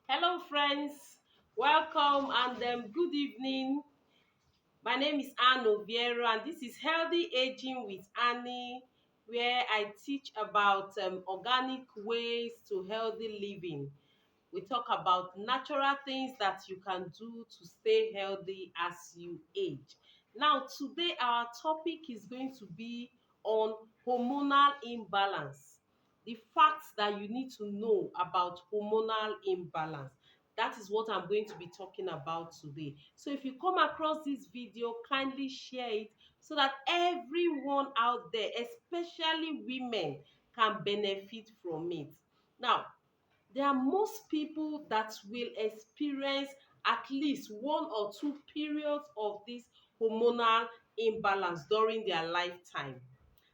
Hello, friends. Welcome and good evening. My name is Anne Oviero, and this is Healthy Aging with Annie, where I teach about organic ways to healthy living. We talk about natural things that you can do to stay healthy as you age. Now, today our topic is going to be on hormonal imbalance. The facts that you need to know about hormonal imbalance. That is what I'm going to be talking about today. So if you come across this video, kindly share it so that everyone out there, especially women, can benefit from it. Now, there are most people that will experience at least one or two periods of this hormonal imbalance during their lifetime.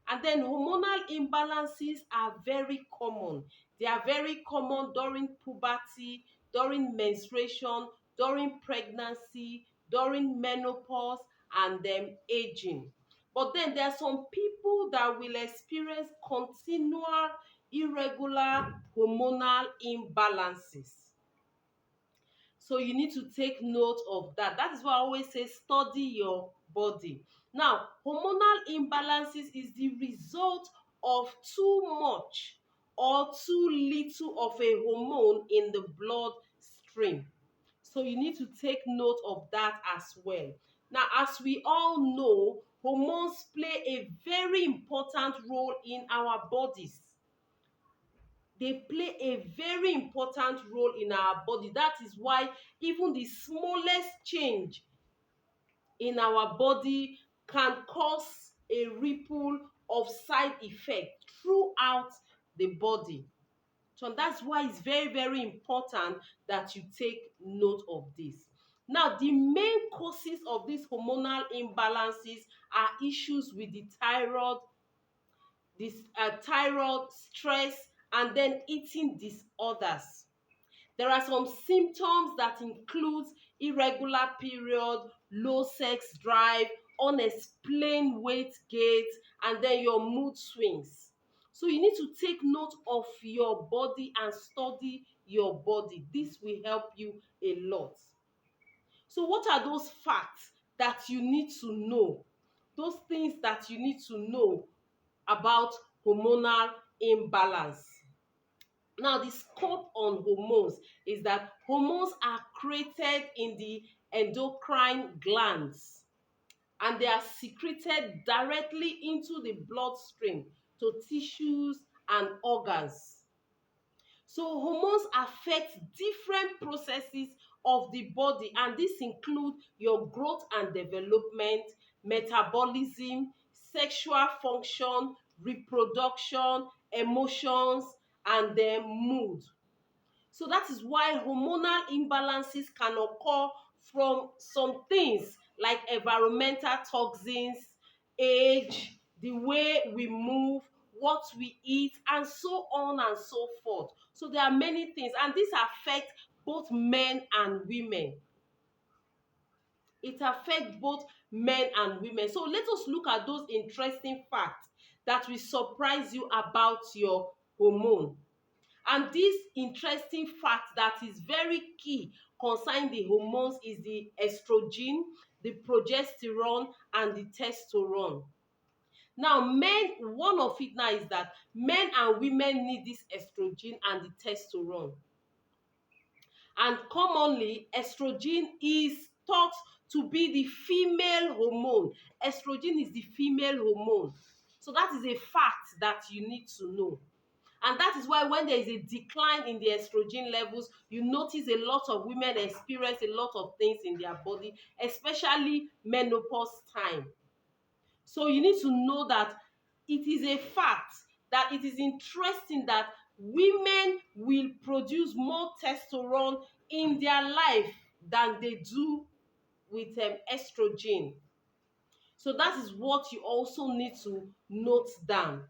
And then hormonal imbalances are very common. They are very common during puberty, during menstruation, during pregnancy, during menopause, and then aging. But then there are some people that will experience continual irregular hormonal imbalances. So you need to take note of that. That is why I always say study your body. Now, hormonal imbalances is the result of too much or too little of a hormone in the bloodstream. So you need to take note of that as well. Now, as we all know, hormones play a very important role in our bodies. They play a very important role in our body. That is why even the smallest change in our body can cause a ripple of side effect throughout the body. So that's why it's very, very important that you take note of this. Now, the main causes of these hormonal imbalances are issues with the thyroid, thyroid, stress, and then eating disorders. There are some symptoms that include irregular period, low sex drive, unexplained weight gain, and then your mood swings. So you need to take note of your body and study your body. This will help you a lot. So what are those facts that you need to know? Those things that you need to know about hormonal imbalance. Now, the scope on hormones is that hormones are created in the endocrine glands, and they are secreted directly into the bloodstream to tissues and organs. So hormones affect different processes of the body, and this include your growth and development, metabolism, sexual function, reproduction, emotions, and then mood. So that is why hormonal imbalances can occur from some things like environmental toxins, age, the way we move, what we eat, and so on and so forth. So there are many things, and this affects both men and women. It affects both men and women. So let us look at those interesting facts that will surprise you about your hormone. And this interesting fact that is very key concerning the hormones is the estrogen, the progesterone, and the testosterone. Now, men, one of it now is that men and women need this estrogen and the testosterone. And commonly, estrogen is thought to be the female hormone. Estrogen is the female hormone. So that is a fact that you need to know. And that is why when there is a decline in the estrogen levels, you notice a lot of women experience a lot of things in their body, especially menopause time. So you need to know that it is a fact that it is interesting that women will produce more testosterone in their life than they do with estrogen. So that is what you also need to note down.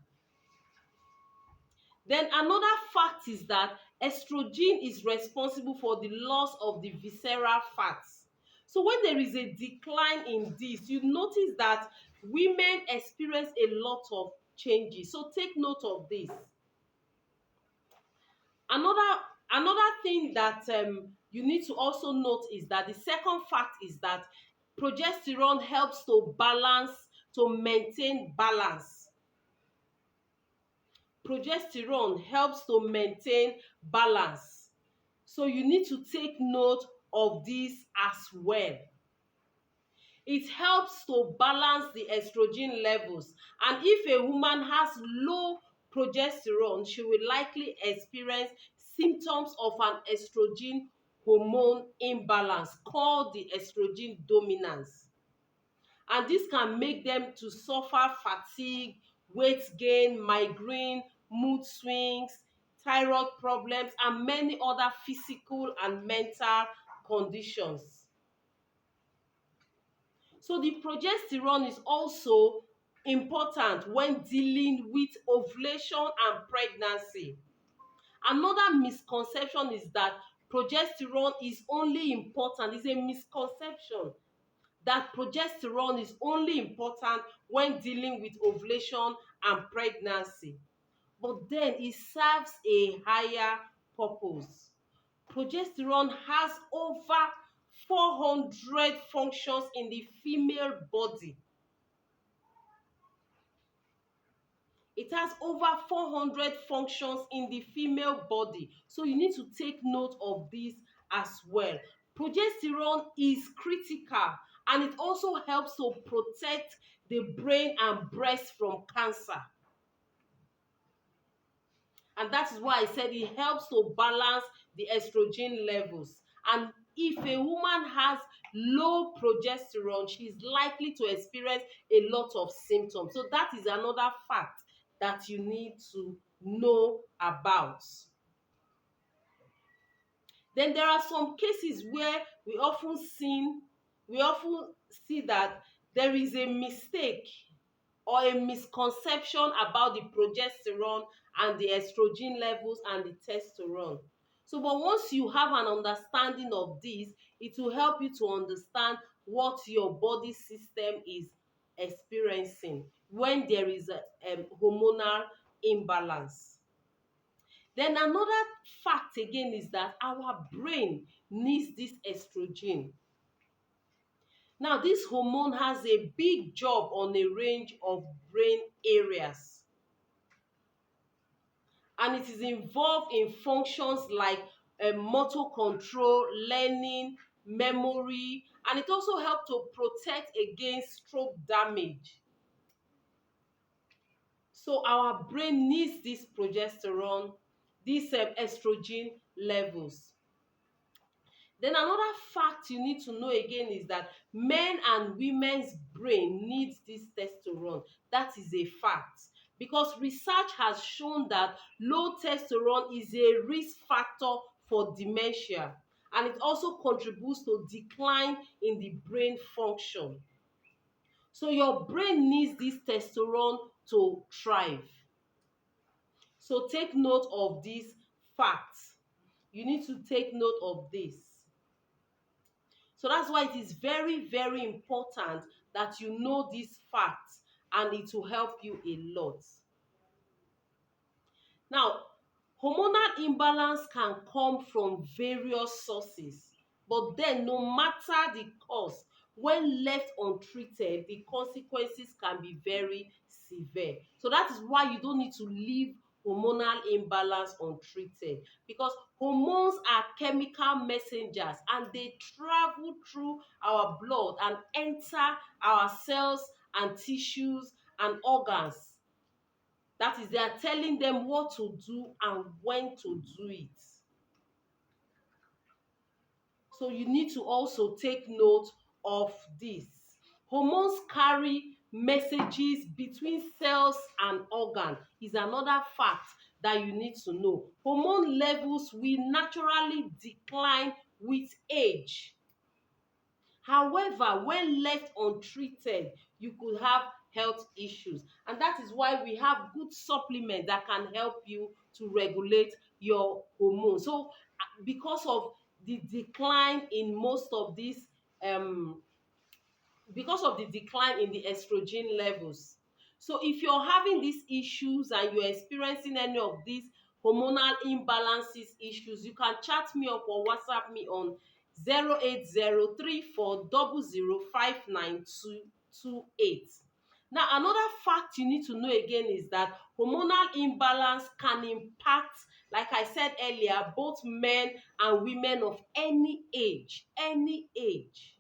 Then another fact is that estrogen is responsible for the loss of the visceral fats. So when there is a decline in this, you notice that women experience a lot of changes. So take note of this. Another Another thing that you need to also note is that the second fact is that progesterone helps to maintain balance. Progesterone helps to maintain balance. So you need to take note of this as well. It helps to balance the estrogen levels, and if a woman has low progesterone, she will likely experience symptoms of an estrogen hormone imbalance called the estrogen dominance, and this can make them to suffer fatigue, weight gain, migraine, mood swings, thyroid problems, and many other physical and mental conditions. So the progesterone is also important when dealing with ovulation and pregnancy. Another misconception is that progesterone is only important. It's a misconception that progesterone is only important when dealing with ovulation and pregnancy. But then it serves a higher purpose. Progesterone has over 400 functions in the female body. It has over 400 functions in the female body. So you need to take note of this as well. Progesterone is critical, and it also helps to protect the brain and breast from cancer. And that is why I said it helps to balance the estrogen levels. And if a woman has low progesterone, she is likely to experience a lot of symptoms. So that is another fact that you need to know about. Then there are some cases where we often see that there is a mistake or a misconception about the progesterone and the estrogen levels and the testosterone. So, but once you have an understanding of this, it will help you to understand what your body system is experiencing when there is a hormonal imbalance. Then another fact again is that our brain needs this estrogen. Now, this hormone has a big job on a range of brain areas, and it is involved in functions like motor control, learning, memory, and it also helps to protect against stroke damage. So our brain needs this progesterone, these estrogen levels. Then another fact you need to know again is that men and women's brain needs this testosterone. That is a fact, because research has shown that low testosterone is a risk factor for dementia, and it also contributes to decline in the brain function. So your brain needs this testosterone to thrive. So take note of these facts. You need to take note of this. So that's why it is very, very important that you know these facts, and it will help you a lot. Now, hormonal imbalance can come from various sources, but then no matter the cause, when left untreated, the consequences can be very severe. So that is why you don't need to leave hormonal imbalance untreated, because hormones are chemical messengers, and they travel through our blood and enter our cells and tissues and organs. That is, they are telling them what to do and when to do it. So you need to also take note of this. Hormones carry messages between cells and organ is another fact that you need to know. Hormone levels will naturally decline with age. However, when left untreated, you could have health issues, and that is why we have good supplements that can help you to regulate your hormones. So because of the decline in most of these because of the decline in the estrogen levels, so if you're having these issues and you're experiencing any of these hormonal imbalances issues, you can chat me up or WhatsApp me on 08034005928. Now, another fact you need to know again is that hormonal imbalance can impact, like I said earlier, both men and women of any age, any age.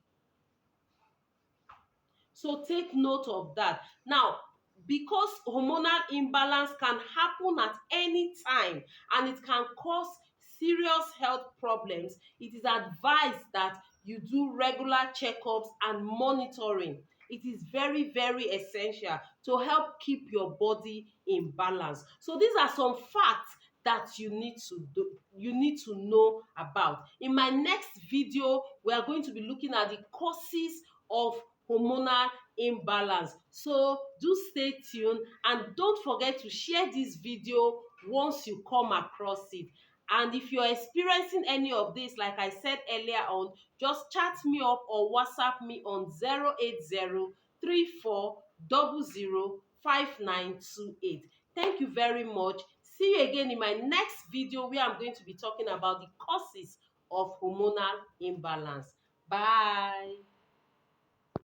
So take note of that. Now, because hormonal imbalance can happen at any time and it can cause serious health problems, it is advised that you do regular checkups and monitoring. It is very, very essential to help keep your body in balance. So these are some facts that you need to know about. In my next video, we are going to be looking at the causes of hormonal imbalance. So do stay tuned and don't forget to share this video once you come across it. And if you're experiencing any of this, like I said earlier on, just chat me up or WhatsApp me on 08034005928. Thank you very much. See you again in my next video where I'm going to be talking about the causes of hormonal imbalance. Bye.